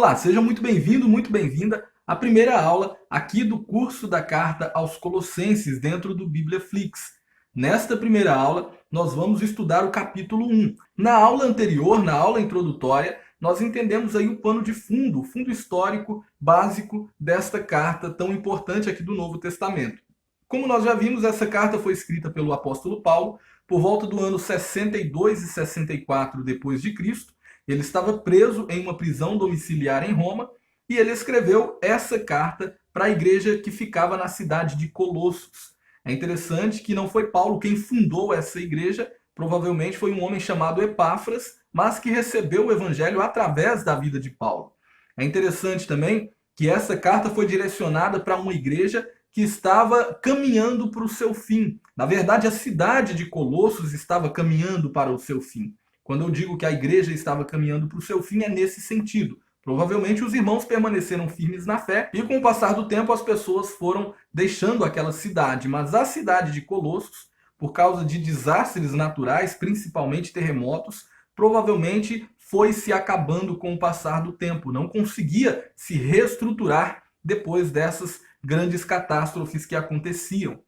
Olá, seja muito bem-vindo, muito bem-vinda à primeira aula aqui do curso da Carta aos Colossenses dentro do Bibliaflix. Nesta primeira aula, nós vamos estudar o capítulo 1. Na aula anterior, na aula introdutória, nós entendemos aí o pano de fundo, o fundo histórico básico desta carta tão importante aqui do Novo Testamento. Como nós já vimos, essa carta foi escrita pelo apóstolo Paulo por volta do ano 62 e 64 depois de Cristo. Ele estava preso em uma prisão domiciliar em Roma e ele escreveu essa carta para a igreja que ficava na cidade de Colossos. É interessante que não foi Paulo quem fundou essa igreja, provavelmente foi um homem chamado Epáfras, mas que recebeu o evangelho através da vida de Paulo. É interessante também que essa carta foi direcionada para uma igreja que estava caminhando para o seu fim. Na verdade, a cidade de Colossos estava caminhando para o seu fim. Quando eu digo que a igreja estava caminhando para o seu fim, é nesse sentido. Provavelmente os irmãos permaneceram firmes na fé e com o passar do tempo as pessoas foram deixando aquela cidade. Mas a cidade de Colossos, por causa de desastres naturais, principalmente terremotos, provavelmente foi se acabando com o passar do tempo. Não conseguia se reestruturar depois dessas grandes catástrofes que aconteciam.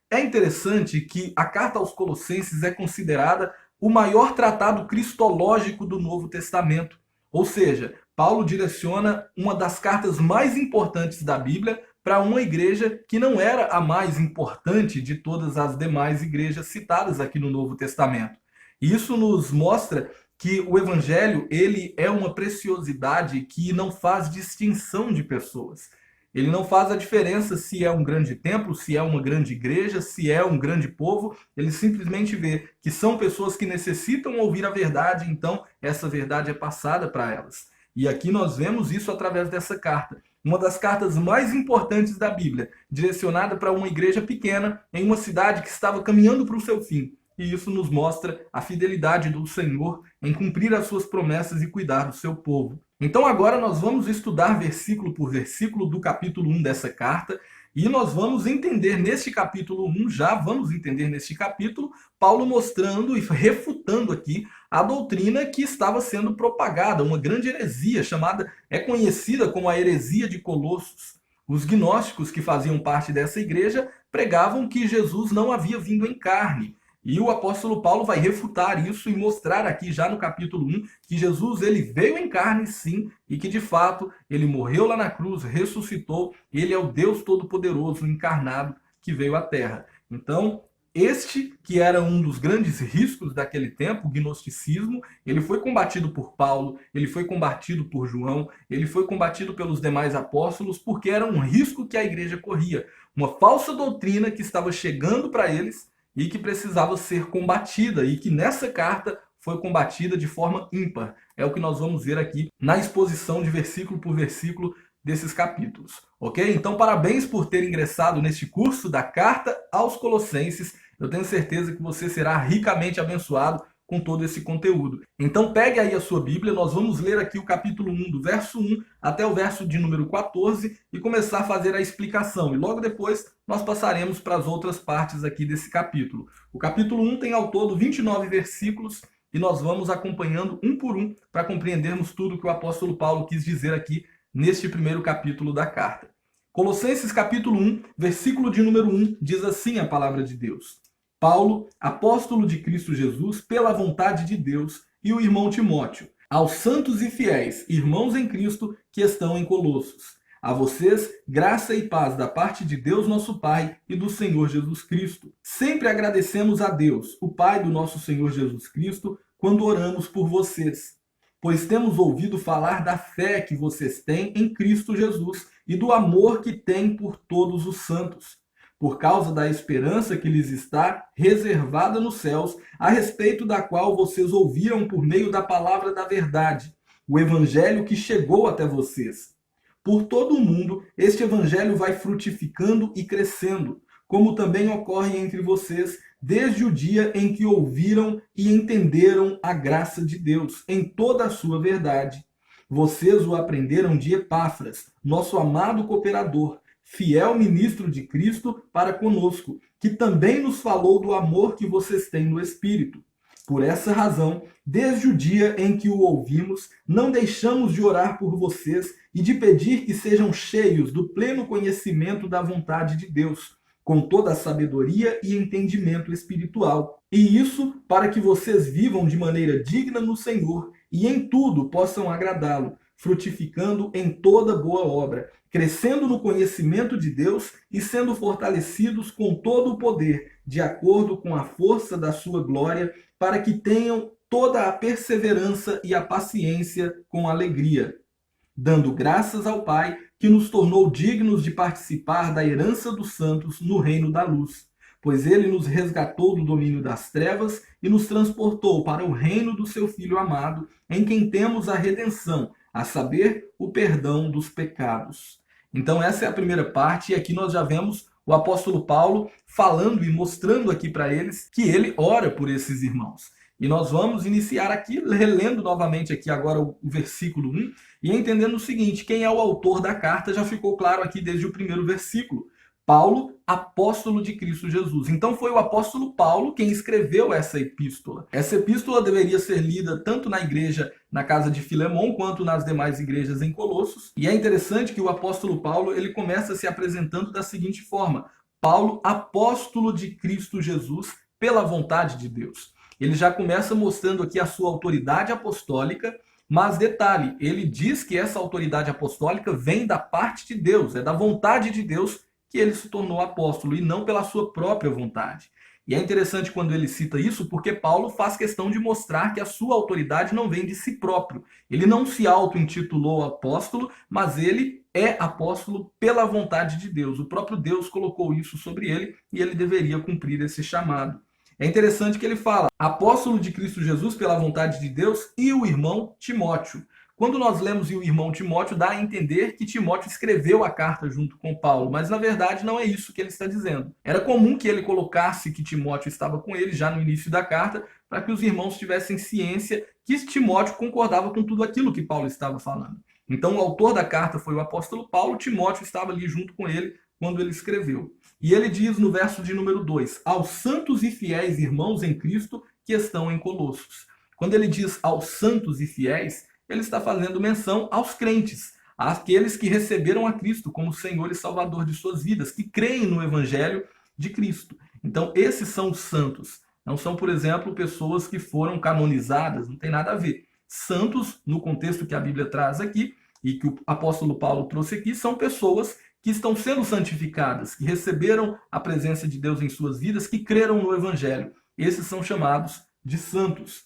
É interessante que a carta aos Colossenses é considerada o maior tratado cristológico do Novo Testamento. Ou seja, Paulo direciona uma das cartas mais importantes da Bíblia para uma igreja que não era a mais importante de todas as demais igrejas citadas aqui no Novo Testamento. Isso nos mostra que o evangelho ele é uma preciosidade que não faz distinção de pessoas. Ele não faz a diferença se é um grande templo, se é uma grande igreja, se é um grande povo. Ele simplesmente vê que são pessoas que necessitam ouvir a verdade, então essa verdade é passada para elas. E aqui nós vemos isso através dessa carta. Uma das cartas mais importantes da Bíblia, direcionada para uma igreja pequena, em uma cidade que estava caminhando para o seu fim. E isso nos mostra a fidelidade do Senhor em cumprir as suas promessas e cuidar do seu povo. Então agora nós vamos estudar versículo por versículo do capítulo 1 dessa carta e nós vamos entender neste capítulo 1, já vamos entender neste capítulo, Paulo mostrando e refutando aqui a doutrina que estava sendo propagada, uma grande heresia é conhecida como a heresia de Colossos. Os gnósticos que faziam parte dessa igreja pregavam que Jesus não havia vindo em carne. E o apóstolo Paulo vai refutar isso e mostrar aqui já no capítulo 1 que Jesus ele veio em carne sim e que de fato ele morreu lá na cruz, ressuscitou, ele é o Deus Todo-Poderoso encarnado que veio à Terra. Então, este que era um dos grandes riscos daquele tempo, o gnosticismo, ele foi combatido por Paulo, ele foi combatido por João, ele foi combatido pelos demais apóstolos porque era um risco que a igreja corria, uma falsa doutrina que estava chegando para eles e que precisava ser combatida, e que nessa carta foi combatida de forma ímpar. É o que nós vamos ver aqui na exposição de versículo por versículo desses capítulos. Ok? Então, parabéns por ter ingressado neste curso da Carta aos Colossenses. Eu tenho certeza que você será ricamente abençoado com todo esse conteúdo. Então pegue aí a sua Bíblia, nós vamos ler aqui o capítulo 1, do verso 1 até o verso de número 14 e começar a fazer a explicação. E logo depois nós passaremos para as outras partes aqui desse capítulo. O capítulo 1 tem ao todo 29 versículos e nós vamos acompanhando um por um para compreendermos tudo que o apóstolo Paulo quis dizer aqui neste primeiro capítulo da carta. Colossenses capítulo 1, versículo de número 1, diz assim a palavra de Deus. Paulo, apóstolo de Cristo Jesus, pela vontade de Deus, e o irmão Timóteo, aos santos e fiéis, irmãos em Cristo, que estão em Colossos. A vocês, graça e paz da parte de Deus nosso Pai e do Senhor Jesus Cristo. Sempre agradecemos a Deus, o Pai do nosso Senhor Jesus Cristo, quando oramos por vocês, pois temos ouvido falar da fé que vocês têm em Cristo Jesus e do amor que têm por todos os santos, por causa da esperança que lhes está reservada nos céus, a respeito da qual vocês ouviram por meio da palavra da verdade, o evangelho que chegou até vocês. Por todo o mundo, este evangelho vai frutificando e crescendo, como também ocorre entre vocês desde o dia em que ouviram e entenderam a graça de Deus em toda a sua verdade. Vocês o aprenderam de Epáfras, nosso amado cooperador, fiel ministro de Cristo para conosco, que também nos falou do amor que vocês têm no Espírito. Por essa razão, desde o dia em que o ouvimos, não deixamos de orar por vocês e de pedir que sejam cheios do pleno conhecimento da vontade de Deus, com toda a sabedoria e entendimento espiritual. E isso para que vocês vivam de maneira digna no Senhor e em tudo possam agradá-lo, frutificando em toda boa obra, crescendo no conhecimento de Deus e sendo fortalecidos com todo o poder, de acordo com a força da sua glória, para que tenham toda a perseverança e a paciência com alegria, dando graças ao Pai, que nos tornou dignos de participar da herança dos santos no reino da luz. Pois ele nos resgatou do domínio das trevas e nos transportou para o reino do seu Filho amado, em quem temos a redenção, a saber, o perdão dos pecados. Então essa é a primeira parte, e aqui nós já vemos o apóstolo Paulo falando e mostrando aqui para eles que ele ora por esses irmãos. E nós vamos iniciar aqui, relendo novamente aqui agora o versículo 1, e entendendo o seguinte: quem é o autor da carta já ficou claro aqui desde o primeiro versículo. Paulo, apóstolo de Cristo Jesus. Então foi o apóstolo Paulo quem escreveu essa epístola. Essa epístola deveria ser lida tanto na igreja, na casa de Filemon, quanto nas demais igrejas em Colossos. E é interessante que o apóstolo Paulo, ele começa se apresentando da seguinte forma: Paulo, apóstolo de Cristo Jesus, pela vontade de Deus. Ele já começa mostrando aqui a sua autoridade apostólica, mas detalhe, ele diz que essa autoridade apostólica vem da parte de Deus, é da vontade de Deus que ele se tornou apóstolo, e não pela sua própria vontade. E é interessante quando ele cita isso, porque Paulo faz questão de mostrar que a sua autoridade não vem de si próprio. Ele não se auto-intitulou apóstolo, mas ele é apóstolo pela vontade de Deus. O próprio Deus colocou isso sobre ele e ele deveria cumprir esse chamado. É interessante que ele fala, apóstolo de Cristo Jesus pela vontade de Deus, e o irmão Timóteo. Quando nós lemos o irmão Timóteo, dá a entender que Timóteo escreveu a carta junto com Paulo, mas na verdade não é isso que ele está dizendo. Era comum que ele colocasse que Timóteo estava com ele já no início da carta, para que os irmãos tivessem ciência que Timóteo concordava com tudo aquilo que Paulo estava falando. Então o autor da carta foi o apóstolo Paulo, Timóteo estava ali junto com ele quando ele escreveu. E ele diz no verso de número 2, aos santos e fiéis irmãos em Cristo que estão em Colossos. Quando ele diz aos santos e fiéis, ele está fazendo menção aos crentes, àqueles que receberam a Cristo como Senhor e Salvador de suas vidas, que creem no Evangelho de Cristo. Então, esses são os santos. Não são, por exemplo, pessoas que foram canonizadas, não tem nada a ver. Santos, no contexto que a Bíblia traz aqui, e que o apóstolo Paulo trouxe aqui, são pessoas que estão sendo santificadas, que receberam a presença de Deus em suas vidas, que creram no Evangelho. Esses são chamados de santos.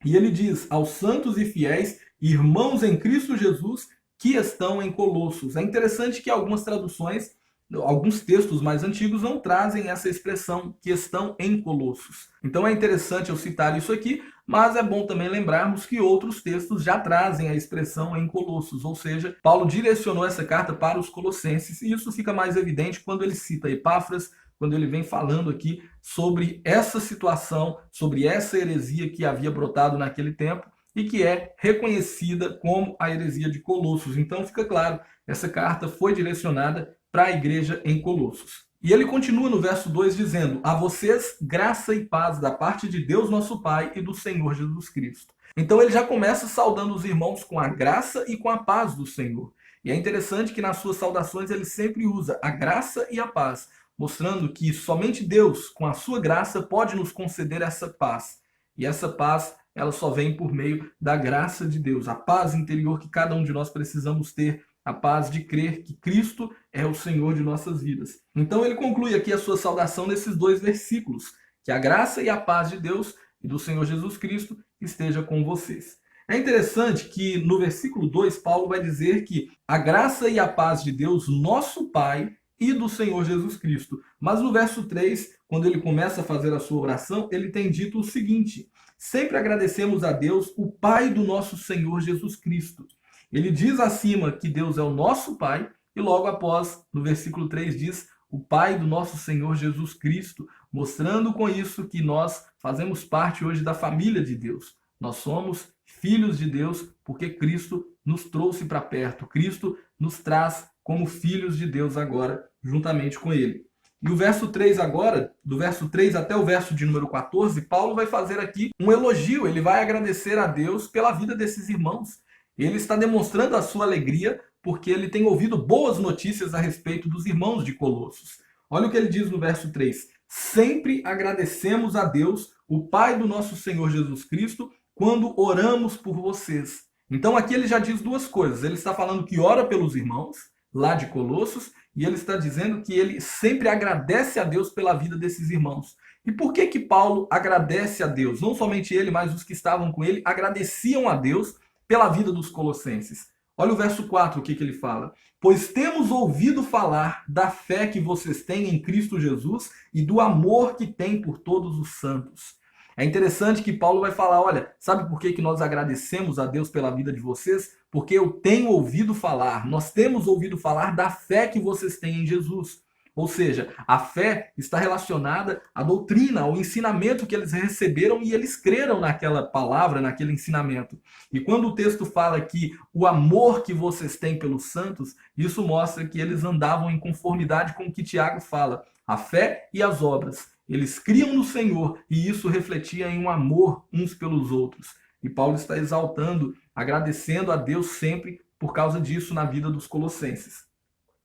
E ele diz, aos santos e fiéis, irmãos em Cristo Jesus, que estão em Colossos. É interessante que algumas traduções, alguns textos mais antigos não trazem essa expressão, que estão em Colossos. Então é interessante eu citar isso aqui, mas é bom também lembrarmos que outros textos já trazem a expressão em Colossos, ou seja, Paulo direcionou essa carta para os colossenses, e isso fica mais evidente quando ele cita Epáfras, quando ele vem falando aqui sobre essa situação, sobre essa heresia que havia brotado naquele tempo e que é reconhecida como a heresia de Colossos. Então fica claro, essa carta foi direcionada para a igreja em Colossos. E ele continua no verso 2 dizendo, a vocês graça e paz da parte de Deus nosso Pai e do Senhor Jesus Cristo. Então ele já começa saudando os irmãos com a graça e com a paz do Senhor. E é interessante que nas suas saudações ele sempre usa a graça e a paz, mostrando que somente Deus, com a sua graça, pode nos conceder essa paz. E essa paz, ela só vem por meio da graça de Deus, a paz interior que cada um de nós precisamos ter, a paz de crer que Cristo é o Senhor de nossas vidas. Então ele conclui aqui a sua saudação nesses dois versículos, que a graça e a paz de Deus e do Senhor Jesus Cristo esteja com vocês. É interessante que no versículo 2, Paulo vai dizer que a graça e a paz de Deus, nosso Pai, e do Senhor Jesus Cristo. Mas no verso 3, quando ele começa a fazer a sua oração, ele tem dito o seguinte, sempre agradecemos a Deus, o Pai do nosso Senhor Jesus Cristo. Ele diz acima que Deus é o nosso Pai, e logo após, no versículo 3, diz o Pai do nosso Senhor Jesus Cristo, mostrando com isso que nós fazemos parte hoje da família de Deus. Nós somos filhos de Deus porque Cristo nos trouxe para perto. Cristo nos traz como filhos de Deus agora, juntamente com ele. E o verso 3 agora, do verso 3 até o verso de número 14, Paulo vai fazer aqui um elogio, ele vai agradecer a Deus pela vida desses irmãos. Ele está demonstrando a sua alegria porque ele tem ouvido boas notícias a respeito dos irmãos de Colossos. Olha o que ele diz no verso 3. Sempre agradecemos a Deus, o Pai do nosso Senhor Jesus Cristo, quando oramos por vocês. Então aqui ele já diz duas coisas. Ele está falando que ora pelos irmãos, lá de Colossos, e ele está dizendo que ele sempre agradece a Deus pela vida desses irmãos. E por que Paulo agradece a Deus? Não somente ele, mas os que estavam com ele agradeciam a Deus pela vida dos colossenses. Olha o verso 4, o que ele fala. Pois temos ouvido falar da fé que vocês têm em Cristo Jesus e do amor que têm por todos os santos. É interessante que Paulo vai falar, olha, sabe por que nós agradecemos a Deus pela vida de vocês? Porque eu tenho ouvido falar, nós temos ouvido falar da fé que vocês têm em Jesus. Ou seja, a fé está relacionada à doutrina, ao ensinamento que eles receberam e eles creram naquela palavra, naquele ensinamento. E quando o texto fala que o amor que vocês têm pelos santos, isso mostra que eles andavam em conformidade com o que Tiago fala, a fé e as obras. Eles criam no Senhor e isso refletia em um amor uns pelos outros. E Paulo está exaltando, agradecendo a Deus sempre por causa disso na vida dos colossenses.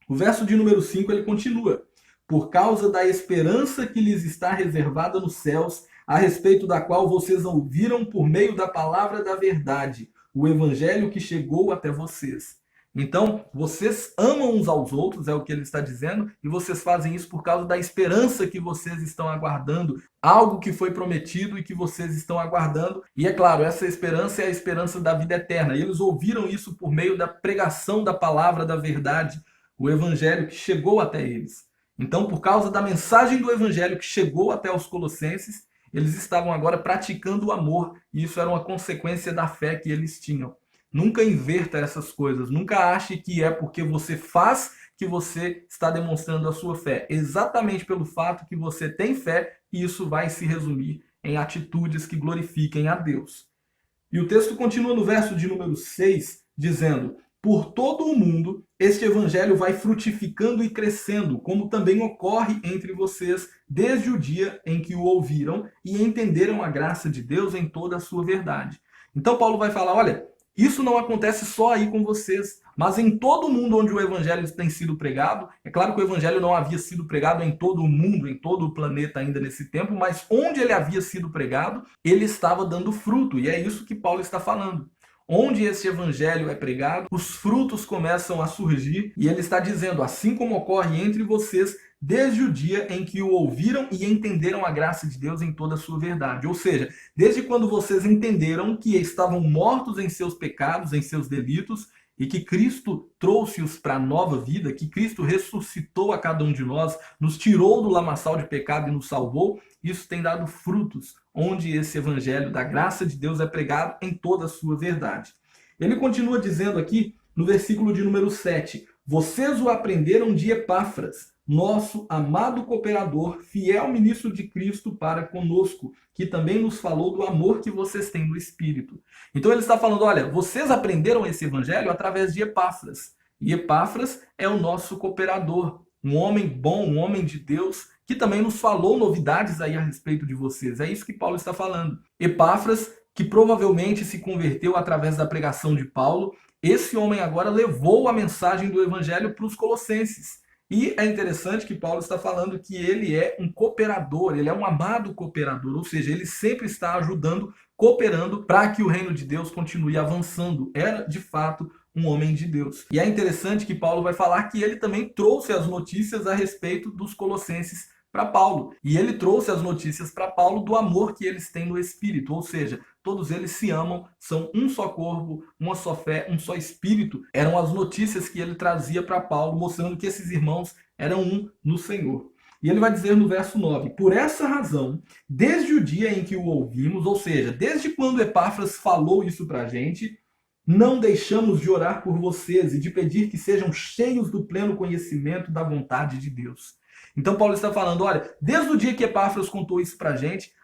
O verso de número 5 ele continua. Por causa da esperança que lhes está reservada nos céus, a respeito da qual vocês ouviram por meio da palavra da verdade, o evangelho que chegou até vocês. Então, vocês amam uns aos outros, é o que ele está dizendo, e vocês fazem isso por causa da esperança que vocês estão aguardando, algo que foi prometido e que vocês estão aguardando. E é claro, essa esperança é a esperança da vida eterna. E eles ouviram isso por meio da pregação da palavra da verdade, o evangelho que chegou até eles. Então, por causa da mensagem do evangelho que chegou até os colossenses, eles estavam agora praticando o amor, e isso era uma consequência da fé que eles tinham. Nunca inverta essas coisas, nunca ache que é porque você faz que você está demonstrando a sua fé. Exatamente pelo fato que você tem fé, isso vai se resumir em atitudes que glorifiquem a Deus. E o texto continua no verso de número 6, dizendo: por todo o mundo, este evangelho vai frutificando e crescendo, como também ocorre entre vocês, desde o dia em que o ouviram e entenderam a graça de Deus em toda a sua verdade. Então Paulo vai falar, olha, isso não acontece só aí com vocês, mas em todo o mundo onde o evangelho tem sido pregado. É claro que o evangelho não havia sido pregado em todo o mundo, em todo o planeta ainda nesse tempo, mas onde ele havia sido pregado, ele estava dando fruto, e é isso que Paulo está falando. Onde esse evangelho é pregado, os frutos começam a surgir, e ele está dizendo, assim como ocorre entre vocês, desde o dia em que o ouviram e entenderam a graça de Deus em toda a sua verdade. Ou seja, desde quando vocês entenderam que estavam mortos em seus pecados, em seus delitos, e que Cristo trouxe-os para a nova vida, que Cristo ressuscitou a cada um de nós, nos tirou do lamaçal de pecado e nos salvou, isso tem dado frutos, onde esse evangelho da graça de Deus é pregado em toda a sua verdade. Ele continua dizendo aqui, no versículo de número 7, vocês o aprenderam de Epáfras, nosso amado cooperador, fiel ministro de Cristo para conosco, que também nos falou do amor que vocês têm no Espírito. Então ele está falando, olha, vocês aprenderam esse evangelho através de Epáfras. E Epáfras é o nosso cooperador, um homem bom, um homem de Deus, que também nos falou novidades aí a respeito de vocês. É isso que Paulo está falando. Epáfras, que provavelmente se converteu através da pregação de Paulo, esse homem agora levou a mensagem do evangelho para os colossenses. E é interessante que Paulo está falando que ele é um cooperador, ele é um amado cooperador, ou seja, ele sempre está ajudando, cooperando para que o reino de Deus continue avançando. Era, de fato, um homem de Deus. E é interessante que Paulo vai falar que ele também trouxe as notícias a respeito dos colossenses para Paulo. E ele trouxe as notícias para Paulo do amor que eles têm no Espírito, ou seja, todos eles se amam, são um só corpo, uma só fé, um só Espírito. Eram as notícias que ele trazia para Paulo, mostrando que esses irmãos eram um no Senhor. E ele vai dizer no verso 9, por essa razão, desde o dia em que o ouvimos, ou seja, desde quando Epáfras falou isso para a gente, não deixamos de orar por vocês e de pedir que sejam cheios do pleno conhecimento da vontade de Deus. Então Paulo está falando, olha, desde o dia que Epáfras contou isso para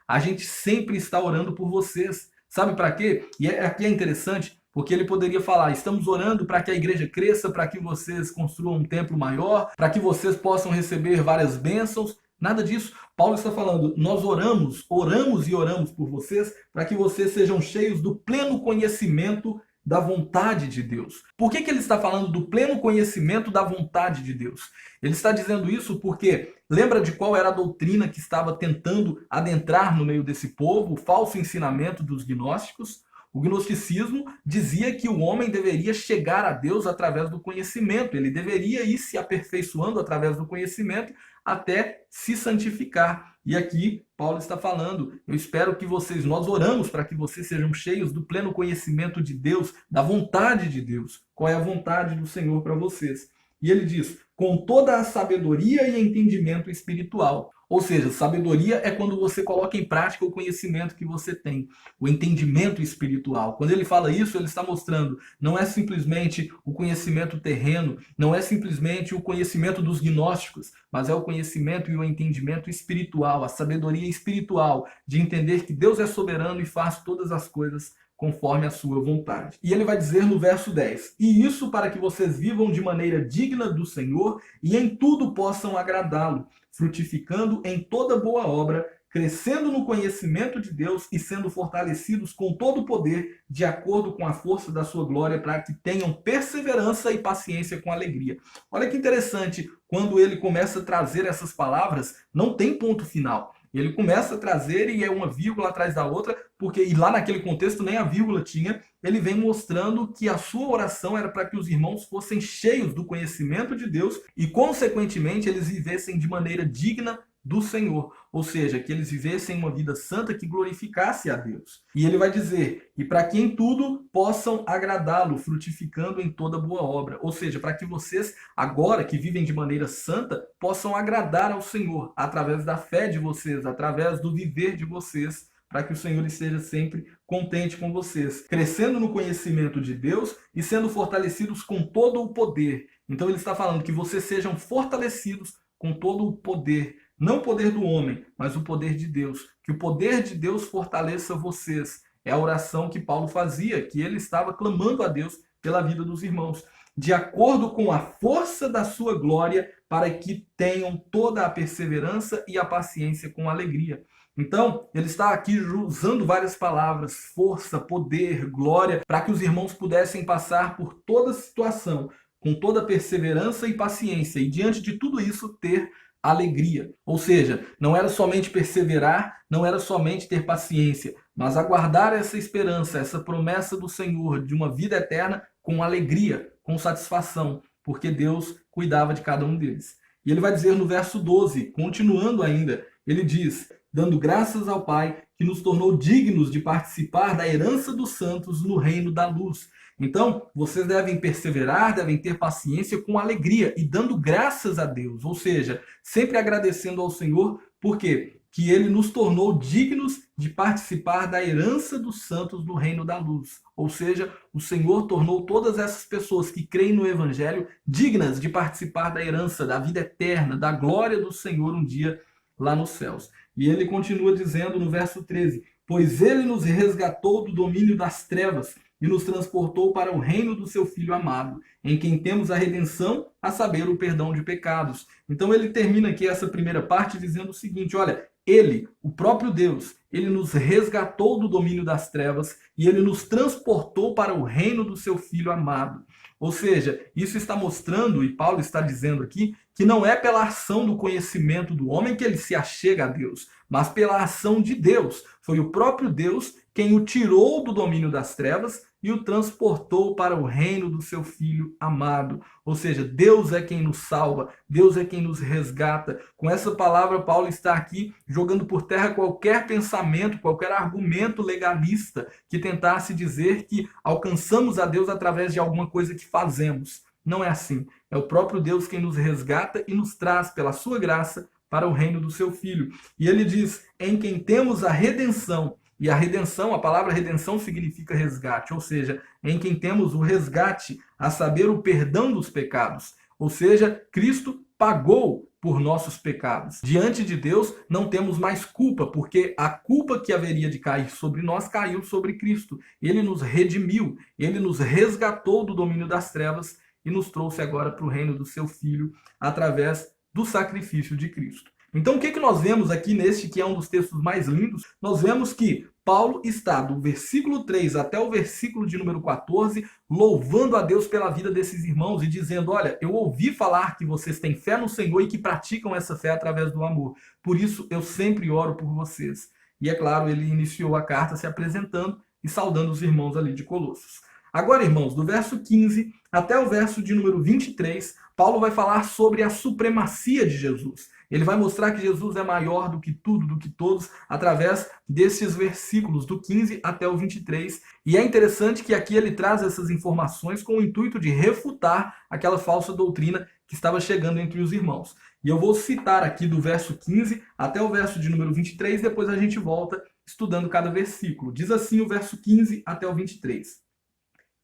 a gente sempre está orando por vocês. Sabe para quê? E aqui é interessante, Porque ele poderia falar: estamos orando para que a igreja cresça, para que vocês construam um templo maior, para que vocês possam receber várias bênçãos. Nada disso. Paulo está falando: nós oramos e oramos por vocês para que vocês sejam cheios do pleno conhecimento da vontade de Deus. Por que ele está falando do pleno conhecimento da vontade de Deus? Ele está dizendo isso porque lembra de qual era a doutrina que estava tentando adentrar no meio desse povo, o falso ensinamento dos gnósticos? O gnosticismo dizia que o homem deveria chegar a Deus através do conhecimento, ele deveria ir se aperfeiçoando através do conhecimento até se santificar. E aqui Paulo está falando: eu espero que nós oramos para que vocês sejam cheios do pleno conhecimento de Deus, da vontade de Deus. Qual é a vontade do Senhor para vocês? E ele diz: com toda a sabedoria e entendimento espiritual. Ou seja, sabedoria é quando você coloca em prática o conhecimento que você tem, o entendimento espiritual. Quando ele fala isso, ele está mostrando: não é simplesmente o conhecimento terreno, não é simplesmente o conhecimento dos gnósticos, mas é o conhecimento e o entendimento espiritual, a sabedoria espiritual, de entender que Deus é soberano e faz todas as coisas conforme a sua vontade. E ele vai dizer no verso 10: e isso para que vocês vivam de maneira digna do Senhor e em tudo possam agradá-lo, frutificando em toda boa obra, crescendo no conhecimento de Deus e sendo fortalecidos com todo o poder, de acordo com a força da sua glória, para que tenham perseverança e paciência com alegria. Olha que interessante, quando ele começa a trazer essas palavras, não tem ponto final. Ele começa a trazer e é uma vírgula atrás da outra, porque e lá naquele contexto nem a vírgula tinha. Ele vem mostrando que a sua oração era para que os irmãos fossem cheios do conhecimento de Deus e, consequentemente, eles vivessem de maneira digna do Senhor, ou seja, que eles vivessem uma vida santa que glorificasse a Deus. E ele vai dizer: e para que em tudo possam agradá-lo, frutificando em toda boa obra. Ou seja, para que vocês, agora que vivem de maneira santa, possam agradar ao Senhor, através da fé de vocês, através do viver de vocês, para que o Senhor esteja sempre contente com vocês, crescendo no conhecimento de Deus e sendo fortalecidos com todo o poder. Então ele está falando que vocês sejam fortalecidos com todo o poder, não o poder do homem, mas o poder de Deus. Que o poder de Deus fortaleça vocês. É a oração que Paulo fazia, que ele estava clamando a Deus pela vida dos irmãos. De acordo com a força da sua glória, para que tenham toda a perseverança e a paciência com alegria. Então, ele está aqui usando várias palavras: força, poder, glória, para que os irmãos pudessem passar por toda situação, com toda perseverança e paciência, e diante de tudo isso ter alegria. Ou seja, não era somente perseverar, não era somente ter paciência, mas aguardar essa esperança, essa promessa do Senhor de uma vida eterna com alegria, com satisfação, porque Deus cuidava de cada um deles. E ele vai dizer no verso 12, continuando ainda, ele diz: dando graças ao Pai que nos tornou dignos de participar da herança dos santos no reino da luz. Então, vocês devem perseverar, devem ter paciência com alegria e dando graças a Deus, ou seja, sempre agradecendo ao Senhor, porque que ele nos tornou dignos de participar da herança dos santos no reino da luz. Ou seja, o Senhor tornou todas essas pessoas que creem no Evangelho dignas de participar da herança, da vida eterna, da glória do Senhor um dia lá nos céus. E ele continua dizendo no verso 13: pois ele nos resgatou do domínio das trevas e nos transportou para o reino do seu Filho amado, em quem temos a redenção, a saber, o perdão de pecados. Então ele termina aqui essa primeira parte dizendo o seguinte: olha, ele, o próprio Deus, ele nos resgatou do domínio das trevas e ele nos transportou para o reino do seu Filho amado. Ou seja, isso está mostrando, e Paulo está dizendo aqui, que não é pela ação do conhecimento do homem que ele se achega a Deus, mas pela ação de Deus. Foi o próprio Deus quem o tirou do domínio das trevas e o transportou para o reino do seu Filho amado. Ou seja, Deus é quem nos salva, Deus é quem nos resgata. Com essa palavra, Paulo está aqui jogando por terra qualquer pensamento, qualquer argumento legalista que tentasse dizer que alcançamos a Deus através de alguma coisa que fazemos. Não é assim. É o próprio Deus quem nos resgata e nos traz, pela sua graça, para o reino do seu Filho. E ele diz: em quem temos a redenção. E a redenção, a palavra redenção significa resgate, ou seja, em quem temos o resgate, a saber, o perdão dos pecados. Ou seja, Cristo pagou por nossos pecados. Diante de Deus não temos mais culpa, porque a culpa que haveria de cair sobre nós caiu sobre Cristo. Ele nos redimiu, ele nos resgatou do domínio das trevas e nos trouxe agora para o reino do seu Filho através do sacrifício de Cristo. Então, o que nós vemos aqui neste, que é um dos textos mais lindos? Nós vemos que Paulo está do versículo 3 até o versículo de número 14, louvando a Deus pela vida desses irmãos e dizendo: olha, eu ouvi falar que vocês têm fé no Senhor e que praticam essa fé através do amor. Por isso, eu sempre oro por vocês. E é claro, ele iniciou a carta se apresentando e saudando os irmãos ali de Colossos. Agora, irmãos, do verso 15 até o verso de número 23, Paulo vai falar sobre a supremacia de Jesus. Ele vai mostrar que Jesus é maior do que tudo, do que todos, através desses versículos, do 15 até o 23. E é interessante que aqui ele traz essas informações com o intuito de refutar aquela falsa doutrina que estava chegando entre os irmãos. E eu vou citar aqui do verso 15 até o verso de número 23, depois a gente volta estudando cada versículo. Diz assim o verso 15 até o 23.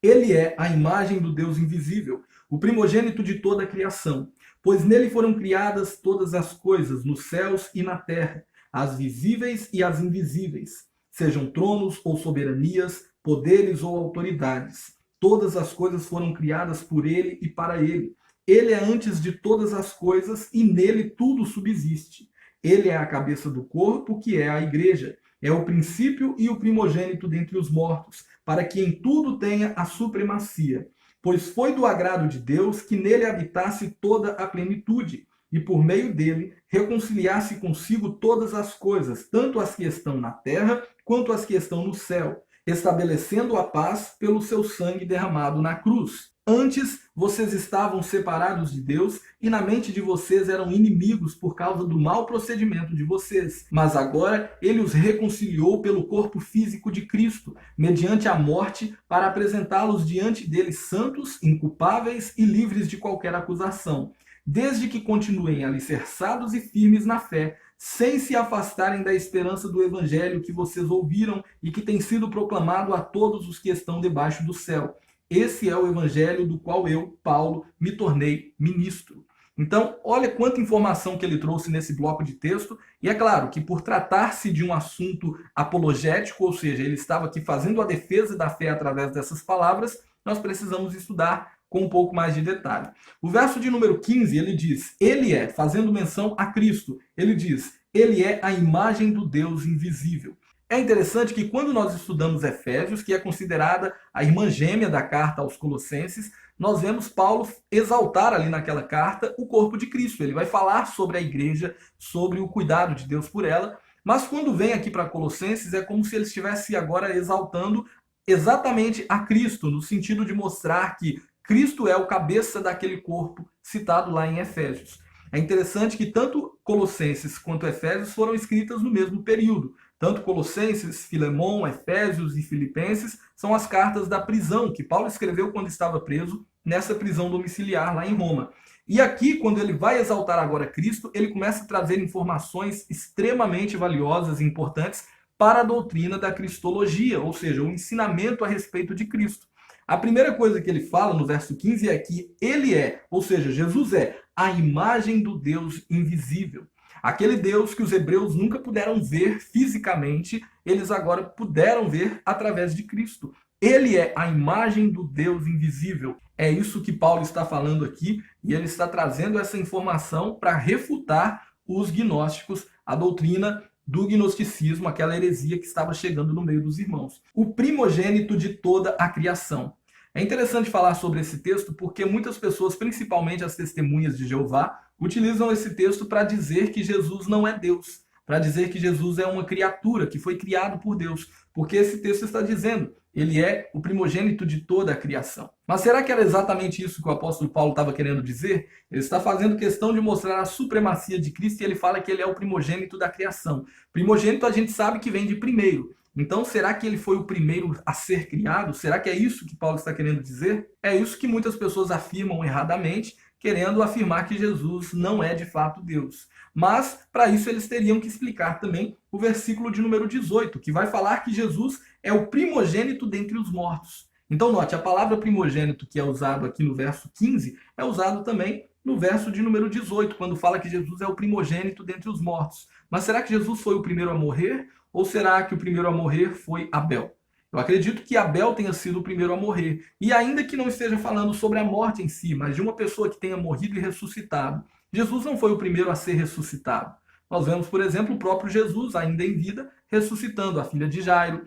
Ele é a imagem do Deus invisível, o primogênito de toda a criação, pois nele foram criadas todas as coisas, nos céus e na terra, as visíveis e as invisíveis, sejam tronos ou soberanias, poderes ou autoridades. Todas as coisas foram criadas por ele e para ele. Ele é antes de todas as coisas e nele tudo subsiste. Ele é a cabeça do corpo, que é a igreja. É o princípio e o primogênito dentre os mortos, para que em tudo tenha a supremacia. Pois foi do agrado de Deus que nele habitasse toda a plenitude, e por meio dele reconciliasse consigo todas as coisas, tanto as que estão na terra quanto as que estão no céu, estabelecendo a paz pelo seu sangue derramado na cruz. Antes, vocês estavam separados de Deus e na mente de vocês eram inimigos por causa do mau procedimento de vocês. Mas agora ele os reconciliou pelo corpo físico de Cristo, mediante a morte, para apresentá-los diante dele santos, inculpáveis e livres de qualquer acusação, desde que continuem alicerçados e firmes na fé, sem se afastarem da esperança do evangelho que vocês ouviram e que tem sido proclamado a todos os que estão debaixo do céu. Esse é o evangelho do qual eu, Paulo, me tornei ministro. Então, olha quanta informação que ele trouxe nesse bloco de texto. E é claro que por tratar-se de um assunto apologético, ou seja, ele estava aqui fazendo a defesa da fé através dessas palavras, nós precisamos estudar com um pouco mais de detalhe. O verso de número 15, ele diz: ele é, fazendo menção a Cristo, ele diz: ele é a imagem do Deus invisível. É interessante que quando nós estudamos Efésios, que é considerada a irmã gêmea da carta aos Colossenses, nós vemos Paulo exaltar ali naquela carta o corpo de Cristo. Ele vai falar sobre a igreja, sobre o cuidado de Deus por ela, mas quando vem aqui para Colossenses é como se ele estivesse agora exaltando exatamente a Cristo, no sentido de mostrar que Cristo é o cabeça daquele corpo citado lá em Efésios. É interessante que tanto Colossenses quanto Efésios foram escritas no mesmo período. Tanto Colossenses, Filemão, Efésios e Filipenses são as cartas da prisão que Paulo escreveu quando estava preso nessa prisão domiciliar lá em Roma. E aqui, quando ele vai exaltar agora Cristo, ele começa a trazer informações extremamente valiosas e importantes para a doutrina da cristologia, ou seja, o ensinamento a respeito de Cristo. A primeira coisa que ele fala no verso 15 é que ele é, ou seja, Jesus é a imagem do Deus invisível. Aquele Deus que os hebreus nunca puderam ver fisicamente, eles agora puderam ver através de Cristo. Ele é a imagem do Deus invisível. É isso que Paulo está falando aqui, e ele está trazendo essa informação para refutar os gnósticos, a doutrina do gnosticismo, aquela heresia que estava chegando no meio dos irmãos. O primogênito de toda a criação. É interessante falar sobre esse texto porque muitas pessoas, principalmente as testemunhas de Jeová, utilizam esse texto para dizer que Jesus não é Deus, para dizer que Jesus é uma criatura que foi criado por Deus, porque esse texto está dizendo, ele é o primogênito de toda a criação. Mas será que era exatamente isso que o apóstolo Paulo estava querendo dizer? Ele está fazendo questão de mostrar a supremacia de Cristo e ele fala que ele é o primogênito da criação. Primogênito a gente sabe que vem de primeiro. Então, será que ele foi o primeiro a ser criado? Será que é isso que Paulo está querendo dizer? É isso que muitas pessoas afirmam erradamente, querendo afirmar que Jesus não é de fato Deus. Mas, para isso, eles teriam que explicar também o versículo de número 18, que vai falar que Jesus é o primogênito dentre os mortos. Então, note, a palavra primogênito que é usado aqui no verso 15 é usado também no verso de número 18, quando fala que Jesus é o primogênito dentre os mortos. Mas será que Jesus foi o primeiro a morrer? Ou será que o primeiro a morrer foi Abel? Eu acredito que Abel tenha sido o primeiro a morrer. E ainda que não esteja falando sobre a morte em si, mas de uma pessoa que tenha morrido e ressuscitado, Jesus não foi o primeiro a ser ressuscitado. Nós vemos, por exemplo, o próprio Jesus, ainda em vida, ressuscitando a filha de Jairo,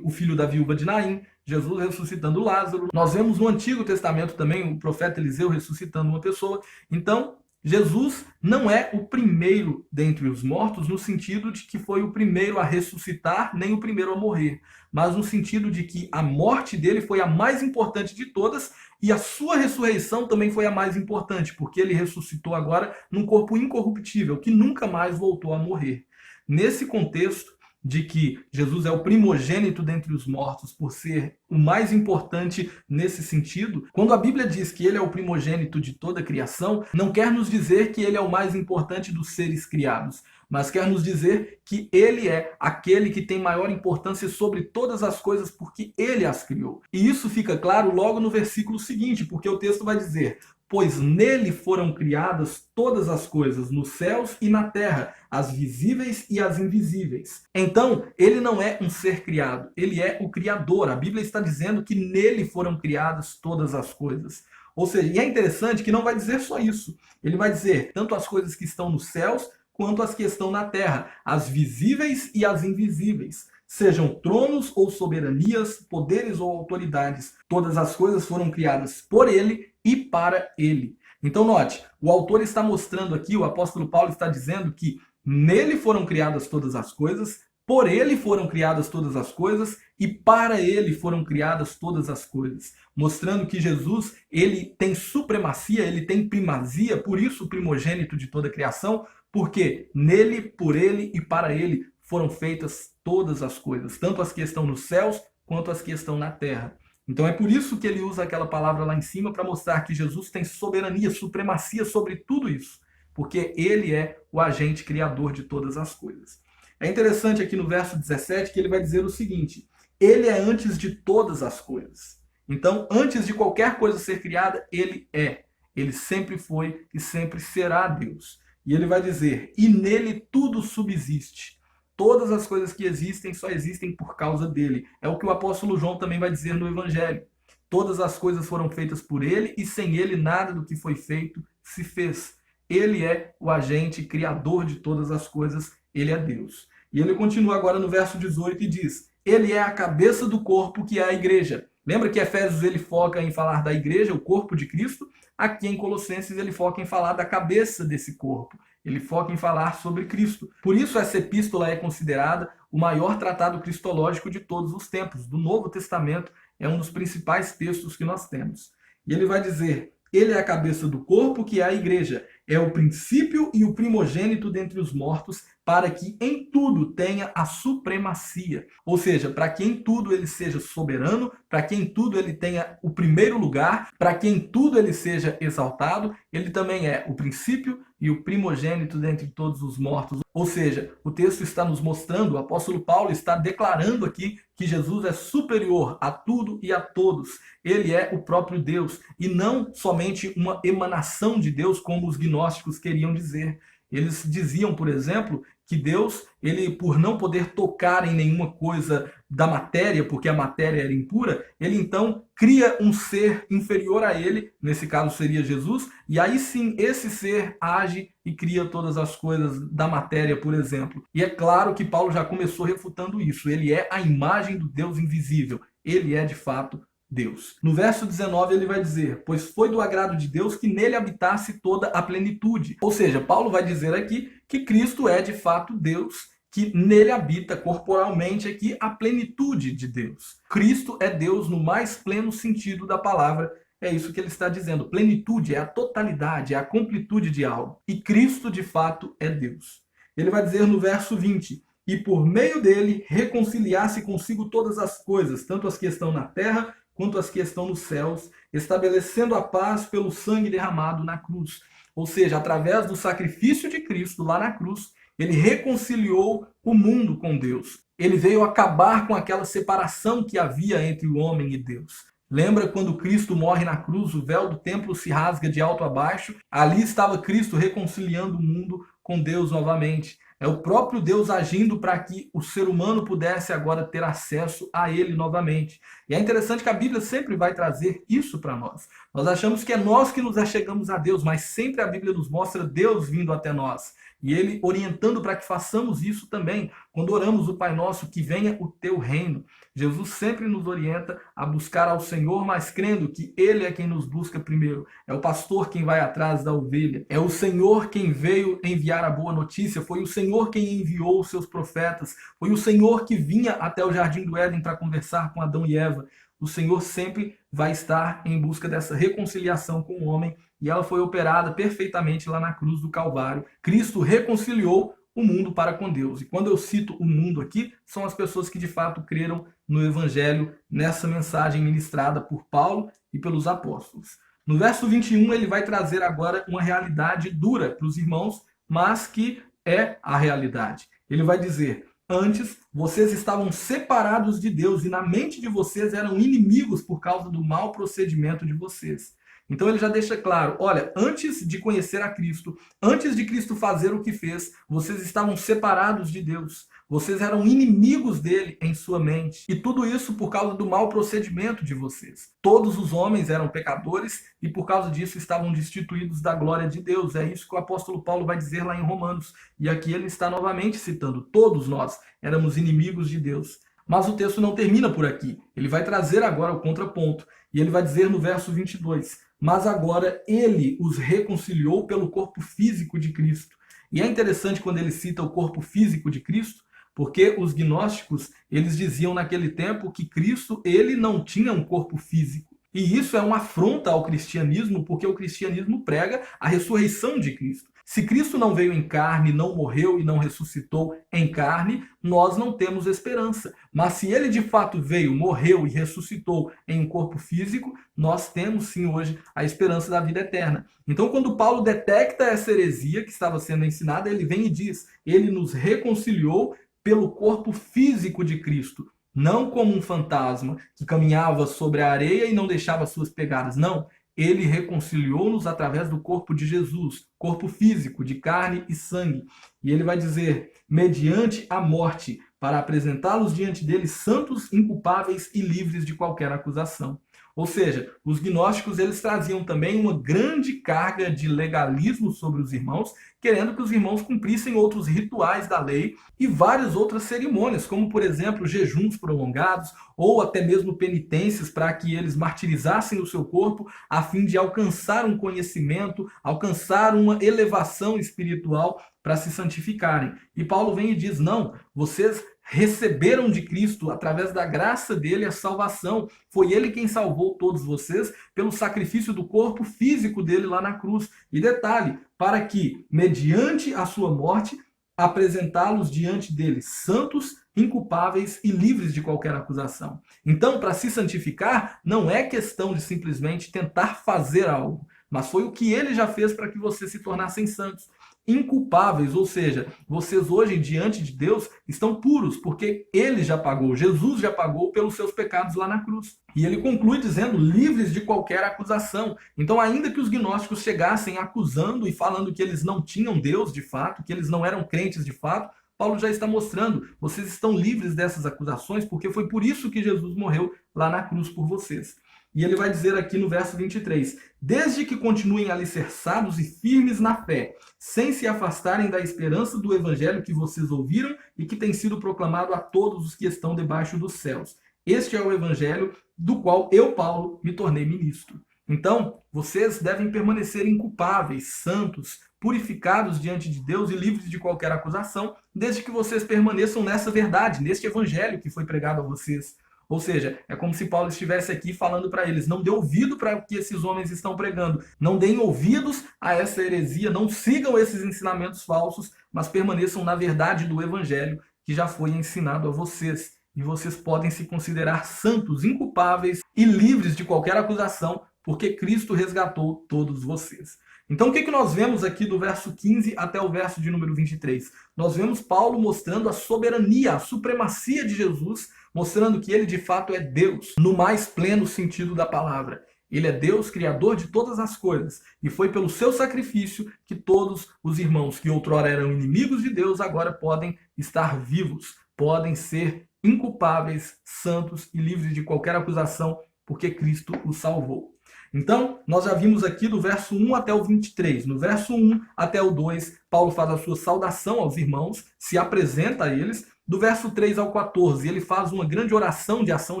o filho da viúva de Naim, Jesus ressuscitando Lázaro. Nós vemos no Antigo Testamento também o profeta Eliseu ressuscitando uma pessoa. Então, Jesus não é o primeiro dentre os mortos no sentido de que foi o primeiro a ressuscitar, nem o primeiro a morrer, mas no sentido de que a morte dele foi a mais importante de todas e a sua ressurreição também foi a mais importante, porque ele ressuscitou agora num corpo incorruptível, que nunca mais voltou a morrer. Nesse contexto de que Jesus é o primogênito dentre os mortos por ser o mais importante nesse sentido, quando a Bíblia diz que ele é o primogênito de toda a criação, não quer nos dizer que ele é o mais importante dos seres criados, mas quer nos dizer que ele é aquele que tem maior importância sobre todas as coisas porque ele as criou. E isso fica claro logo no versículo seguinte, porque o texto vai dizer: pois nele foram criadas todas as coisas, nos céus e na terra, as visíveis e as invisíveis. Então, ele não é um ser criado, ele é o Criador. A Bíblia está dizendo que nele foram criadas todas as coisas. Ou seja, e é interessante que não vai dizer só isso. Ele vai dizer tanto as coisas que estão nos céus, quanto as que estão na terra, as visíveis e as invisíveis. Sejam tronos ou soberanias, poderes ou autoridades, todas as coisas foram criadas por ele e para ele. Então note, o autor está mostrando aqui, o apóstolo Paulo está dizendo que nele foram criadas todas as coisas, por ele foram criadas todas as coisas e para ele foram criadas todas as coisas. Mostrando que Jesus, ele tem supremacia, ele tem primazia, por isso o primogênito de toda a criação, porque nele, por ele e para ele foram feitas todas as coisas, tanto as que estão nos céus quanto as que estão na terra. Então é por isso que ele usa aquela palavra lá em cima para mostrar que Jesus tem soberania, supremacia sobre tudo isso, porque ele é o agente criador de todas as coisas. É interessante aqui no verso 17 que ele vai dizer o seguinte: ele é antes de todas as coisas. Então, antes de qualquer coisa ser criada, ele é. Ele sempre foi e sempre será Deus. E ele vai dizer: e nele tudo subsiste. Todas as coisas que existem só existem por causa dele. É o que o apóstolo João também vai dizer no Evangelho. Todas as coisas foram feitas por ele e sem ele nada do que foi feito se fez. Ele é o agente criador de todas as coisas, ele é Deus. E ele continua agora no verso 18 e diz: ele é a cabeça do corpo que é a igreja. Lembra que Efésios ele foca em falar da igreja, o corpo de Cristo? Aqui em Colossenses ele foca em falar da cabeça desse corpo. Ele foca em falar sobre Cristo. Por isso essa epístola é considerada o maior tratado cristológico de todos os tempos. Do Novo Testamento é um dos principais textos que nós temos. E ele vai dizer: ele é a cabeça do corpo que é a igreja. É o princípio e o primogênito dentre os mortos, para que em tudo tenha a supremacia. Ou seja, para que em tudo ele seja soberano, para que em tudo ele tenha o primeiro lugar, para que em tudo ele seja exaltado, ele também é o princípio e o primogênito dentre todos os mortos. Ou seja, o texto está nos mostrando, o apóstolo Paulo está declarando aqui que Jesus é superior a tudo e a todos. Ele é o próprio Deus e não somente uma emanação de Deus, como os gnósticos queriam dizer. Eles diziam, por exemplo, que Deus, ele por não poder tocar em nenhuma coisa da matéria, porque a matéria era impura, ele então cria um ser inferior a ele, nesse caso seria Jesus, e aí sim esse ser age e cria todas as coisas da matéria, por exemplo. E é claro que Paulo já começou refutando isso. Ele é a imagem do Deus invisível. Ele é de fato Deus. No verso 19 ele vai dizer: pois foi do agrado de Deus que nele habitasse toda a plenitude. Ou seja, Paulo vai dizer aqui que Cristo é de fato Deus, que nele habita corporalmente aqui a plenitude de Deus. Cristo é Deus no mais pleno sentido da palavra. É isso que ele está dizendo. Plenitude é a totalidade, é a completude de algo. E Cristo de fato é Deus. Ele vai dizer no verso 20: e por meio dele reconciliasse consigo todas as coisas, tanto as que estão na terra quanto as que estão nos céus, estabelecendo a paz pelo sangue derramado na cruz. Ou seja, através do sacrifício de Cristo lá na cruz, ele reconciliou o mundo com Deus. Ele veio acabar com aquela separação que havia entre o homem e Deus. Lembra quando Cristo morre na cruz, o véu do templo se rasga de alto a baixo? Ali estava Cristo reconciliando o mundo com Deus novamente. É o próprio Deus agindo para que o ser humano pudesse agora ter acesso a ele novamente. E é interessante que a Bíblia sempre vai trazer isso para nós. Nós achamos que é nós que nos achegamos a Deus, mas sempre a Bíblia nos mostra Deus vindo até nós. E ele orientando para que façamos isso também. Quando oramos o Pai Nosso, que venha o teu reino. Jesus sempre nos orienta a buscar ao Senhor, mas crendo que Ele é quem nos busca primeiro. É o pastor quem vai atrás da ovelha. É o Senhor quem veio enviar a boa notícia. Foi o Senhor quem enviou os seus profetas. Foi o Senhor que vinha até o jardim do Éden para conversar com Adão e Eva. O Senhor sempre vai estar em busca dessa reconciliação com o homem e ela foi operada perfeitamente lá na cruz do Calvário. Cristo reconciliou o mundo para com Deus. E quando eu cito o mundo aqui, são as pessoas que de fato creram no Evangelho, nessa mensagem ministrada por Paulo e pelos apóstolos. No verso 21, ele vai trazer agora uma realidade dura para os irmãos, mas que é a realidade. Ele vai dizer: antes, vocês estavam separados de Deus e na mente de vocês eram inimigos por causa do mau procedimento de vocês. Então ele já deixa claro, olha, antes de conhecer a Cristo, antes de Cristo fazer o que fez, vocês estavam separados de Deus. Vocês eram inimigos dele em sua mente. E tudo isso por causa do mau procedimento de vocês. Todos os homens eram pecadores e por causa disso estavam destituídos da glória de Deus. É isso que o apóstolo Paulo vai dizer lá em Romanos. E aqui ele está novamente citando, todos nós éramos inimigos de Deus. Mas o texto não termina por aqui. Ele vai trazer agora o contraponto. E ele vai dizer no verso 22, mas agora ele os reconciliou pelo corpo físico de Cristo. E é interessante quando ele cita o corpo físico de Cristo, porque os gnósticos, eles diziam naquele tempo que Cristo, ele não tinha um corpo físico. E isso é uma afronta ao cristianismo, porque o cristianismo prega a ressurreição de Cristo. Se Cristo não veio em carne, não morreu e não ressuscitou em carne, nós não temos esperança. Mas se ele de fato veio, morreu e ressuscitou em um corpo físico, nós temos sim hoje a esperança da vida eterna. Então, quando Paulo detecta essa heresia que estava sendo ensinada, ele vem e diz: ele nos reconciliou pelo corpo físico de Cristo. Não como um fantasma que caminhava sobre a areia e não deixava suas pegadas. Não. Ele reconciliou-nos através do corpo de Jesus, corpo físico, de carne e sangue. E ele vai dizer, mediante a morte, para apresentá-los diante dele santos, inculpáveis e livres de qualquer acusação. Ou seja, os gnósticos eles traziam também uma grande carga de legalismo sobre os irmãos, querendo que os irmãos cumprissem outros rituais da lei e várias outras cerimônias, como por exemplo jejuns prolongados ou até mesmo penitências para que eles martirizassem o seu corpo a fim de alcançar um conhecimento, alcançar uma elevação espiritual para se santificarem. E Paulo vem e diz, não, vocês receberam de Cristo, através da graça dele, a salvação. Foi ele quem salvou todos vocês pelo sacrifício do corpo físico dele lá na cruz. E detalhe, para que, mediante a sua morte, apresentá-los diante dele santos, inculpáveis e livres de qualquer acusação. Então, para se santificar, não é questão de simplesmente tentar fazer algo, mas foi o que ele já fez para que vocês se tornassem santos. Inculpáveis, ou seja, vocês hoje diante de Deus estão puros, porque ele já pagou, Jesus já pagou pelos seus pecados lá na cruz. E ele conclui dizendo, livres de qualquer acusação. Então, ainda que os gnósticos chegassem acusando e falando que eles não tinham Deus de fato, que eles não eram crentes de fato, Paulo já está mostrando, vocês estão livres dessas acusações, porque foi por isso que Jesus morreu lá na cruz por vocês. E ele vai dizer aqui no verso 23, desde que continuem alicerçados e firmes na fé, sem se afastarem da esperança do evangelho que vocês ouviram e que tem sido proclamado a todos os que estão debaixo dos céus. Este é o evangelho do qual eu, Paulo, me tornei ministro. Então, vocês devem permanecer inculpáveis, santos, purificados diante de Deus e livres de qualquer acusação, desde que vocês permaneçam nessa verdade, neste evangelho que foi pregado a vocês. Ou seja, é como se Paulo estivesse aqui falando para eles, não dê ouvido para o que esses homens estão pregando, não deem ouvidos a essa heresia, não sigam esses ensinamentos falsos, mas permaneçam na verdade do evangelho que já foi ensinado a vocês. E vocês podem se considerar santos, inculpáveis e livres de qualquer acusação, porque Cristo resgatou todos vocês. Então, o que nós vemos aqui do verso 15 até o verso de número 23? Nós vemos Paulo mostrando a soberania, a supremacia de Jesus, mostrando que ele de fato é Deus, no mais pleno sentido da palavra. Ele é Deus, criador de todas as coisas. E foi pelo seu sacrifício que todos os irmãos que outrora eram inimigos de Deus agora podem estar vivos, podem ser inculpáveis, santos e livres de qualquer acusação, porque Cristo os salvou. Então, nós já vimos aqui do verso 1 até o 23. No verso 1 até o 2, Paulo faz a sua saudação aos irmãos, se apresenta a eles. Do verso 3 ao 14, ele faz uma grande oração de ação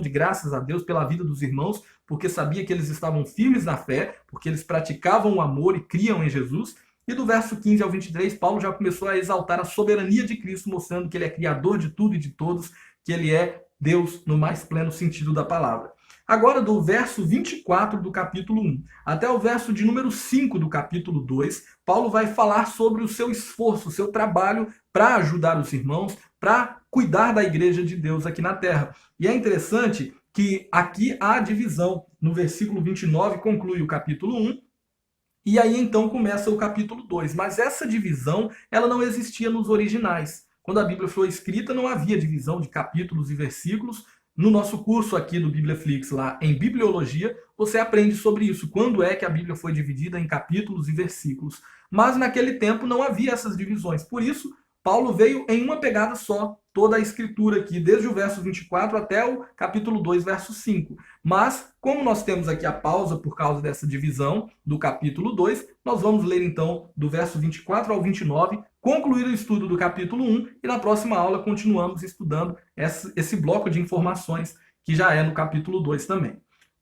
de graças a Deus pela vida dos irmãos, porque sabia que eles estavam firmes na fé, porque eles praticavam o amor e criam em Jesus. E do verso 15 ao 23, Paulo já começou a exaltar a soberania de Cristo, mostrando que ele é criador de tudo e de todos, que ele é Deus no mais pleno sentido da palavra. Agora, do verso 24 do capítulo 1 até o verso de número 5 do capítulo 2, Paulo vai falar sobre o seu esforço, o seu trabalho para ajudar os irmãos, para cuidar da igreja de Deus aqui na terra. E é interessante que aqui há a divisão. No versículo 29 conclui o capítulo 1, e aí então começa o capítulo 2. Mas essa divisão, ela não existia nos originais. Quando a Bíblia foi escrita, não havia divisão de capítulos e versículos. No nosso curso aqui do Bibliaflix, lá em Bibliologia, você aprende sobre isso. Quando é que a Bíblia foi dividida em capítulos e versículos. Mas naquele tempo não havia essas divisões. Por isso, Paulo veio em uma pegada só, toda a escritura aqui, desde o verso 24 até o capítulo 2, verso 5. Mas, como nós temos aqui a pausa por causa dessa divisão do capítulo 2, nós vamos ler então do verso 24 ao 29, concluir o estudo do capítulo 1 e na próxima aula continuamos estudando esse bloco de informações que já é no capítulo 2 também.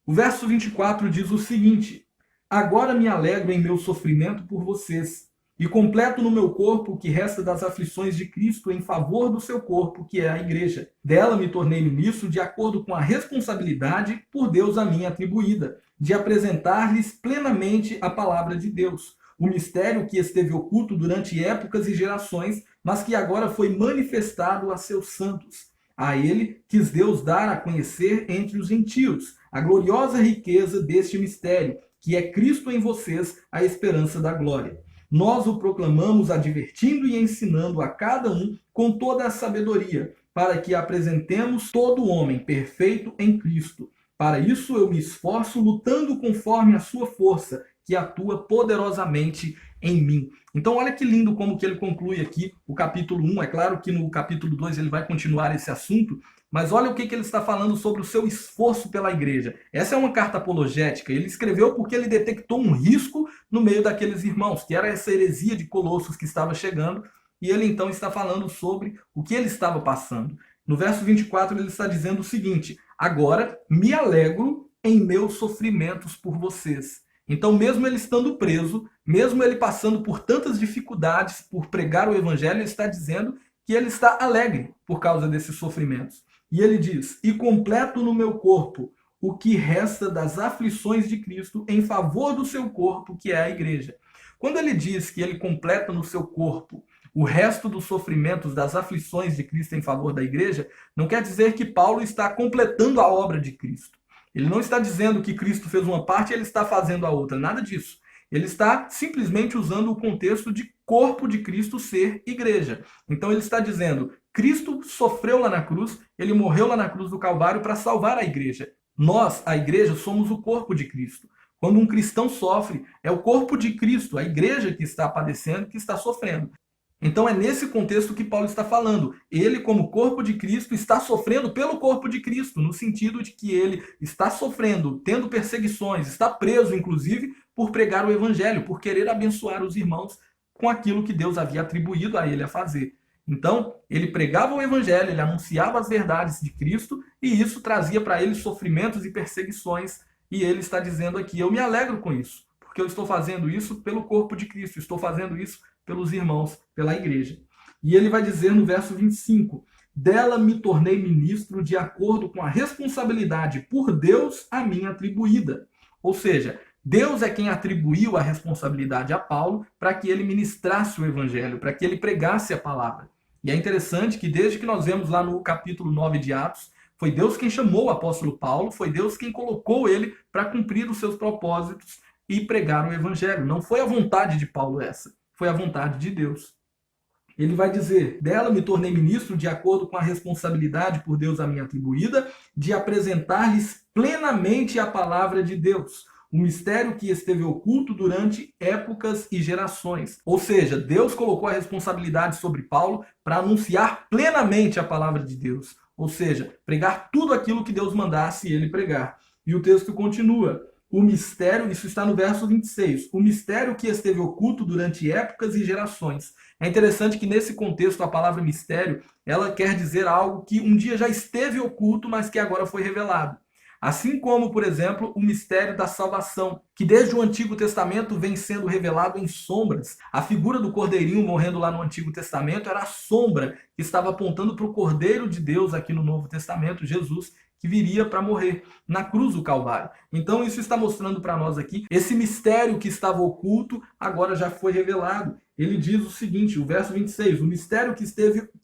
O verso 24 diz o seguinte: agora me alegro em meu sofrimento por vocês, e completo no meu corpo o que resta das aflições de Cristo em favor do seu corpo, que é a igreja. Dela me tornei ministro de acordo com a responsabilidade por Deus a mim atribuída, de apresentar-lhes plenamente a palavra de Deus, o mistério que esteve oculto durante épocas e gerações, mas que agora foi manifestado a seus santos. A ele quis Deus dar a conhecer entre os gentios a gloriosa riqueza deste mistério, que é Cristo em vocês, a esperança da glória. Nós o proclamamos advertindo e ensinando a cada um com toda a sabedoria, para que apresentemos todo homem perfeito em Cristo. Para isso eu me esforço lutando conforme a sua força, que atua poderosamente em mim. Então olha que lindo como que ele conclui aqui o capítulo 1. É claro que no capítulo 2 ele vai continuar esse assunto, mas olha o que ele está falando sobre o seu esforço pela igreja. Essa é uma carta apologética. Ele escreveu porque ele detectou um risco no meio daqueles irmãos, que era essa heresia de Colossos que estava chegando, e ele então está falando sobre o que ele estava passando. No verso 24 ele está dizendo o seguinte: agora me alegro em meus sofrimentos por vocês. Então, mesmo ele estando preso, mesmo ele passando por tantas dificuldades por pregar o evangelho, ele está dizendo que ele está alegre por causa desses sofrimentos. E ele diz: e completo no meu corpo o que resta das aflições de Cristo em favor do seu corpo, que é a igreja. Quando ele diz que ele completa no seu corpo o resto dos sofrimentos, das aflições de Cristo em favor da igreja, não quer dizer que Paulo está completando a obra de Cristo. Ele não está dizendo que Cristo fez uma parte e ele está fazendo a outra, nada disso. Ele está simplesmente usando o contexto de corpo de Cristo ser igreja. Então ele está dizendo: Cristo sofreu lá na cruz, ele morreu lá na cruz do Calvário para salvar a igreja. Nós, a igreja, somos o corpo de Cristo. Quando um cristão sofre, é o corpo de Cristo, a igreja que está padecendo, que está sofrendo. Então é nesse contexto que Paulo está falando. Ele, como corpo de Cristo, está sofrendo pelo corpo de Cristo, no sentido de que ele está sofrendo, tendo perseguições, está preso, inclusive, por pregar o evangelho, por querer abençoar os irmãos com aquilo que Deus havia atribuído a ele a fazer. Então, ele pregava o evangelho, ele anunciava as verdades de Cristo, e isso trazia para ele sofrimentos e perseguições. E ele está dizendo aqui: eu me alegro com isso, porque eu estou fazendo isso pelo corpo de Cristo, estou fazendo isso pelos irmãos, pela igreja. E ele vai dizer no verso 25: dela me tornei ministro de acordo com a responsabilidade por Deus a mim atribuída. Ou seja, Deus é quem atribuiu a responsabilidade a Paulo para que ele ministrasse o evangelho, para que ele pregasse a palavra. E é interessante que desde que nós vemos lá no capítulo 9 de Atos, foi Deus quem chamou o apóstolo Paulo, foi Deus quem colocou ele para cumprir os seus propósitos e pregar o evangelho. Não foi a vontade de Paulo essa, foi a vontade de Deus. Ele vai dizer: dela me tornei ministro de acordo com a responsabilidade por Deus a mim atribuída, de apresentar-lhes plenamente a palavra de Deus, o mistério que esteve oculto durante épocas e gerações. Ou seja, Deus colocou a responsabilidade sobre Paulo para anunciar plenamente a palavra de Deus. Ou seja, pregar tudo aquilo que Deus mandasse ele pregar. E o texto continua: o mistério, isso está no verso 26, o mistério que esteve oculto durante épocas e gerações. É interessante que nesse contexto a palavra mistério, ela quer dizer algo que um dia já esteve oculto, mas que agora foi revelado. Assim como, por exemplo, o mistério da salvação, que desde o Antigo Testamento vem sendo revelado em sombras. A figura do cordeirinho morrendo lá no Antigo Testamento era a sombra que estava apontando para o Cordeiro de Deus aqui no Novo Testamento, Jesus, que viria para morrer na cruz do Calvário. Então isso está mostrando para nós aqui, esse mistério que estava oculto, agora já foi revelado. Ele diz o seguinte, o verso 26, o mistério que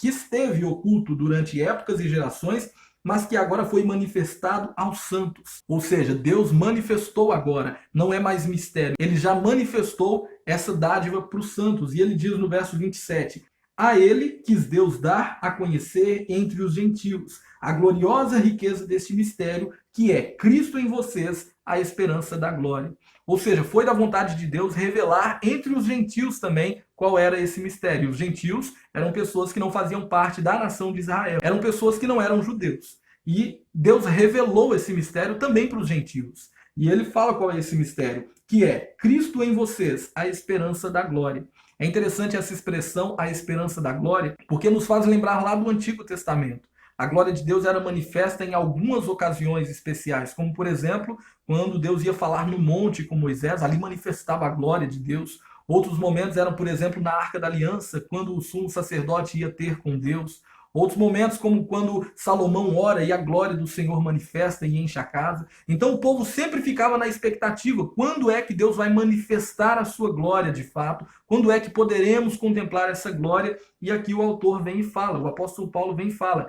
esteve oculto durante épocas e gerações, mas que agora foi manifestado aos santos. Ou seja, Deus manifestou agora, não é mais mistério. Ele já manifestou essa dádiva para os santos. E ele diz no verso 27, a ele quis Deus dar a conhecer entre os gentios a gloriosa riqueza deste mistério, que é Cristo em vocês, a esperança da glória. Ou seja, foi da vontade de Deus revelar entre os gentios também qual era esse mistério. Os gentios eram pessoas que não faziam parte da nação de Israel, eram pessoas que não eram judeus. E Deus revelou esse mistério também para os gentios. E ele fala qual é esse mistério, que é Cristo em vocês, a esperança da glória. É interessante essa expressão, a esperança da glória, porque nos faz lembrar lá do Antigo Testamento. A glória de Deus era manifesta em algumas ocasiões especiais, como por exemplo, quando Deus ia falar no monte com Moisés, ali manifestava a glória de Deus. Outros momentos eram, por exemplo, na Arca da Aliança, quando o sumo sacerdote ia ter com Deus. Outros momentos, como quando Salomão ora e a glória do Senhor manifesta e enche a casa. Então o povo sempre ficava na expectativa, quando é que Deus vai manifestar a sua glória de fato? Quando é que poderemos contemplar essa glória? E aqui o autor vem e fala, o apóstolo Paulo vem e fala,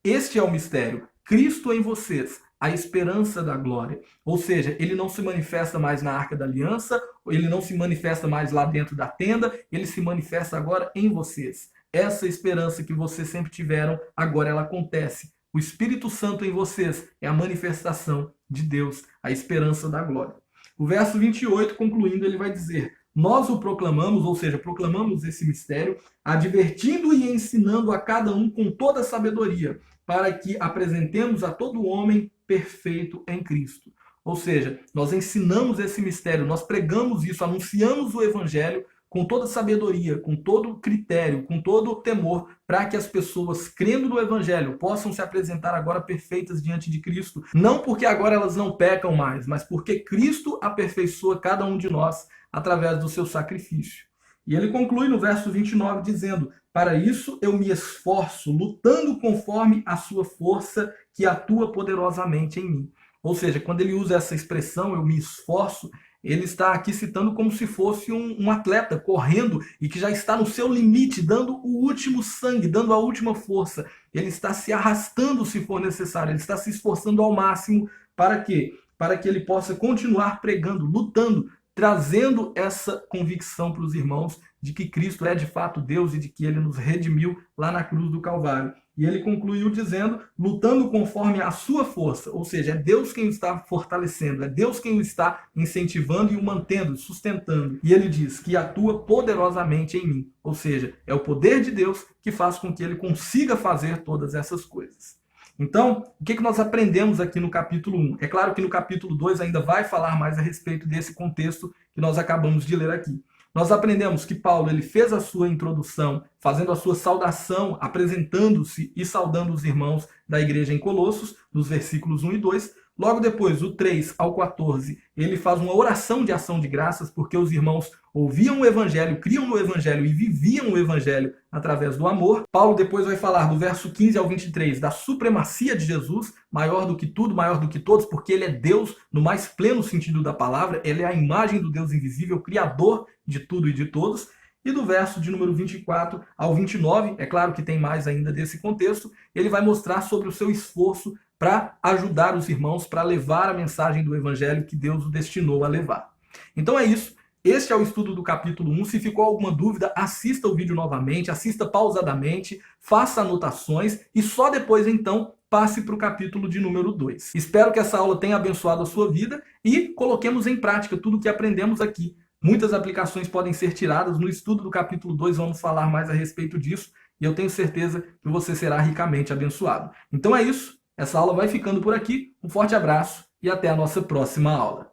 este é o mistério, Cristo em vocês, a esperança da glória. Ou seja, ele não se manifesta mais na Arca da Aliança, ele não se manifesta mais lá dentro da tenda, ele se manifesta agora em vocês. Essa esperança que vocês sempre tiveram, agora ela acontece. O Espírito Santo em vocês é a manifestação de Deus, a esperança da glória. O verso 28, concluindo, ele vai dizer, nós o proclamamos, ou seja, proclamamos esse mistério, advertindo e ensinando a cada um com toda sabedoria, para que apresentemos a todo homem perfeito em Cristo. Ou seja, nós ensinamos esse mistério, nós pregamos isso, anunciamos o Evangelho com toda sabedoria, com todo critério, com todo temor, para que as pessoas, crendo no Evangelho, possam se apresentar agora perfeitas diante de Cristo. Não porque agora elas não pecam mais, mas porque Cristo aperfeiçoa cada um de nós através do seu sacrifício. E ele conclui no verso 29 dizendo, para isso eu me esforço, lutando conforme a sua força que atua poderosamente em mim. Ou seja, quando ele usa essa expressão, eu me esforço, ele está aqui citando como se fosse um atleta correndo e que já está no seu limite, dando o último sangue, dando a última força. Ele está se arrastando se for necessário, ele está se esforçando ao máximo para quê? Para que ele possa continuar pregando, lutando, trazendo essa convicção para os irmãos de que Cristo é de fato Deus e de que ele nos redimiu lá na cruz do Calvário. E ele concluiu dizendo, lutando conforme a sua força, ou seja, é Deus quem o está fortalecendo, é Deus quem o está incentivando e o mantendo, sustentando. E ele diz que atua poderosamente em mim, ou seja, é o poder de Deus que faz com que ele consiga fazer todas essas coisas. Então, o que nós aprendemos aqui no capítulo 1? É claro que no capítulo 2 ainda vai falar mais a respeito desse contexto que nós acabamos de ler aqui. Nós aprendemos que Paulo ele fez a sua introdução, fazendo a sua saudação, apresentando-se e saudando os irmãos da igreja em Colossos, nos versículos 1 e 2. Logo depois, do 3 ao 14, ele faz uma oração de ação de graças, porque os irmãos ouviam o evangelho, criam no evangelho e viviam o evangelho através do amor. Paulo depois vai falar do verso 15 ao 23 da supremacia de Jesus, maior do que tudo, maior do que todos, porque ele é Deus no mais pleno sentido da palavra, ele é a imagem do Deus invisível, criador de tudo e de todos. E do verso de número 24 ao 29, é claro que tem mais ainda desse contexto, ele vai mostrar sobre o seu esforço para ajudar os irmãos, para levar a mensagem do evangelho que Deus o destinou a levar. Então é isso. Este é o estudo do capítulo 1. Se ficou alguma dúvida, assista o vídeo novamente, assista pausadamente, faça anotações e só depois, então, passe para o capítulo de número 2. Espero que essa aula tenha abençoado a sua vida e coloquemos em prática tudo o que aprendemos aqui. Muitas aplicações podem ser tiradas. No estudo do capítulo 2 vamos falar mais a respeito disso e eu tenho certeza que você será ricamente abençoado. Então é isso. Essa aula vai ficando por aqui. Um forte abraço e até a nossa próxima aula.